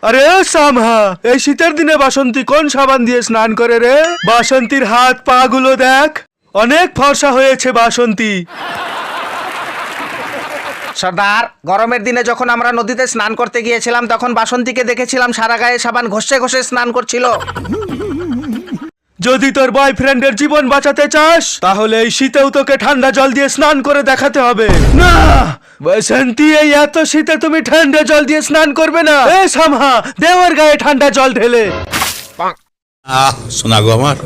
আরে সামহা, এই শীতের দিনে বাসন্তী কোন সাবান দিয়ে স্নান করে রে? বাসন্তীর হাত পা গুলো দেখ, অনেক ফর্সা হয়েছে বাসন্তী। সর্দার, গরমের দিনে যখন আমরা নদীতে স্নান করতে গিয়েছিলাম তখন বাসন্তীকে দেখেছিলাম সারা গায়ে সাবান ঘষে ঘষে স্নান করছিল। যদি তোর বয়ফ্রেন্ডের জীবন বাঁচাতে চাস তাহলে এই শীতেও তোকে ঠান্ডা জল দিয়ে স্নান করে দেখাতে হবে। না বসন্তী, এই এত শীতে তুমি ঠান্ডা জল দিয়ে স্নান করবে না। এ সামহা, দেওয়ার গায়ে ঠান্ডা জল ঢেলে। শোনা গো আমার।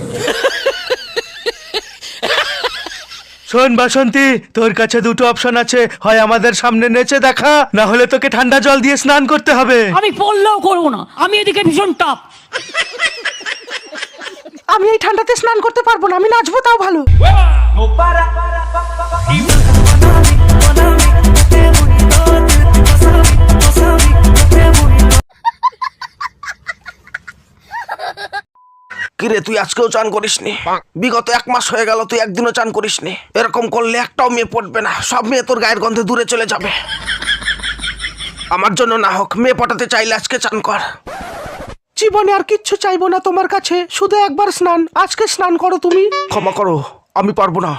শোন বাসন্তী, তোর কাছে দুটো অপশন আছে, হয় আমাদের সামনে নেচে দেখা, না হলে তোকে ঠান্ডা জল দিয়ে স্নান করতে হবে। আমি পড়লেও করবো না, আমি এদিকে ভীষণ টাপ। আমি এই ঠান্ডাতে স্নান করতে পারবো না, আমি নাচবো তাও ভালো। কিরে, তুই আজকেও চান করিসনি? বিগত 1 মাস হয়ে গেল তুই একদিনও চান করিসনি। এরকম করলে একটাও মেয়ে পড়বে না, সব মেয়ে তোর গায়ের গন্ধে দূরে চলে যাবে। আমার জন্য না হোক, মেয়ে পটাতে চাইলে আজকে চান কর। জীবনে আর কিচ্ছু চাইবো না তোমার কাছে, শুধু একবার স্নান। আজকে স্নান করো তুমি। ক্ষমা করো, আমি পারবো না।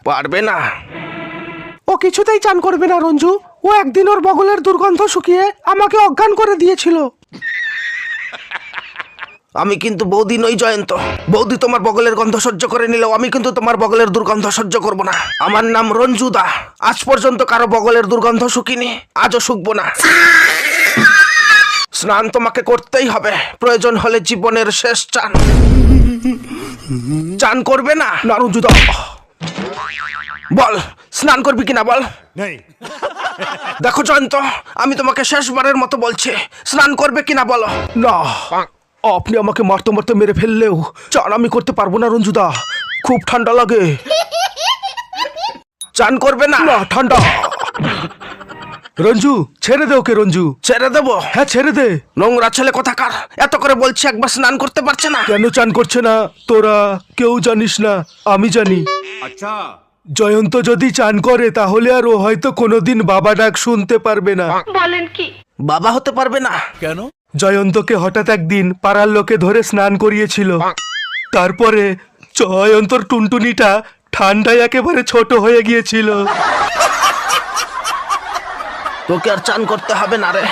পারবে না? ও কিছুতেই চান করবে না রঞ্জু। ও একদিন ওর বগলের দুর্গন্ধ শুকিয়ে আমাকে অজ্ঞান করে দিয়েছিল। আমি কিন্তু বৌদি নই জয়ন্ত। বৌদি তোমার বগলের গন্ধ সহ্য করে নিলেও আমি কিন্তু তোমার বগলের দুর্গন্ধ সহ্য করব না। আমার নাম রঞ্জু দা। আজ পর্যন্ত কারো বগলের দুর্গন্ধ শুকিনি, আজও শুকবো না। স্নান তোমাকে করতেই হবে, প্রয়োজন হলে জীবনের শেষ চান। চান করবে না? না রঞ্জু দা, বল স্নান করবি কিনা বল। দেখো জয়ন্ত, আমি তোমাকে শেষবারের মতো বলছি, স্নান করবে কিনা বলো। না, আপনি আমাকে মারতে মারতে মেরে ফেললেও চান আমি করতে পারবো না রঞ্জুদা, খুব ঠান্ডা লাগে। চান করবে না? না, ঠান্ডা। রঞ্জু ছেড়ে দে ওকে। রঞ্জু ছেড়ে দেবো? হ্যাঁ ছেড়ে দে। নোংরা ছেলে কোথাকার, এত করে বলছি একবার স্নান করতে পারছে না। কেন চান করছে না তোরা কেউ জানিস না, আমি জানি। আচ্ছা, জয়ন্ত যদি চান করে তাহলে আর ও হয়তো কোনোদিন বাবা ডাক শুনতে পারবে না। বাবা হতে পারবে না? কেন? জয়ন্তকে হঠাৎ একদিন পাড়ার লোকে ধরে স্নান করিয়েছিল। তারপরে জয়ন্তর টুনটুনিটা ঠান্ডায় একেবারে ছোট হয়ে গিয়েছিল। তোকে আর চান করতে হবে না রে।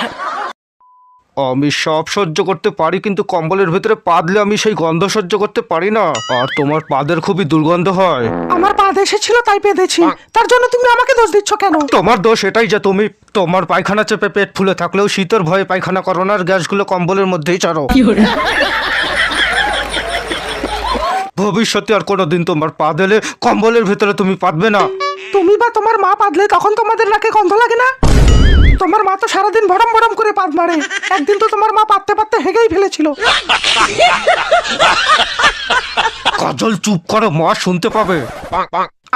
আমি সব সহ্য করতে পারি, কিন্তু কম্বলের ভেতরে পা দিলে আমি সেই গন্ধ সহ্য করতে পারি না। আর তোমার পাদের খুবই দুর্গন্ধ হয়। আমার পা এসেছিল তাই পেদেছি, তার জন্য তুমি আমাকে দোষ দিচ্ছ কেন? তোমার দোষ এটাই যে তুমি তোমার পায়খানা চেপে পেট ফুলে থাকলেও শীতের ভয়ে পায়খানা করো না, আর গ্যাসগুলো কম্বলের মধ্যেই ছাড়ো। ভবিষ্যতে আর কোনোদিন তোমার পা দিলে কম্বলের ভেতরে তুমি পাতবে না। তুমি বা তোমার মা পাদলে তখন তোমাদের নাকে গন্ধ লাগে না? তোমার মা তো সারাদিন ভরম ভরম করে পাদ মারে। একদিন তো তোমার মা পাততে পাততে হেগেই ফেলেছিল। কাজল চুপ করো, মা শুনতে পাবে।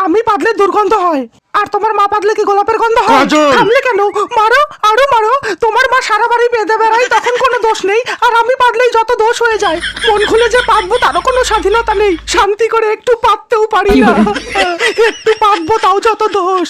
আমি পাদলে দুর্গন্ধ হয়, আর তোমার মা পাদলে কি গোলাপের গন্ধ হয়? কাজল! থামলে কেন? মারো, আরো মারো। তোমার মা সারা বাড়ি বেঁধে বেড়ায়, তখন কোনো দোষ নেই, আর আমি পাদলেই যত দোষ হয়ে যায়। মন খুলে যে পাতবো তারও কোনো স্বাধীনতা নেই। শান্তি করে একটু পাততেও পারি না। একটু পাতবো তাও যত দোষ।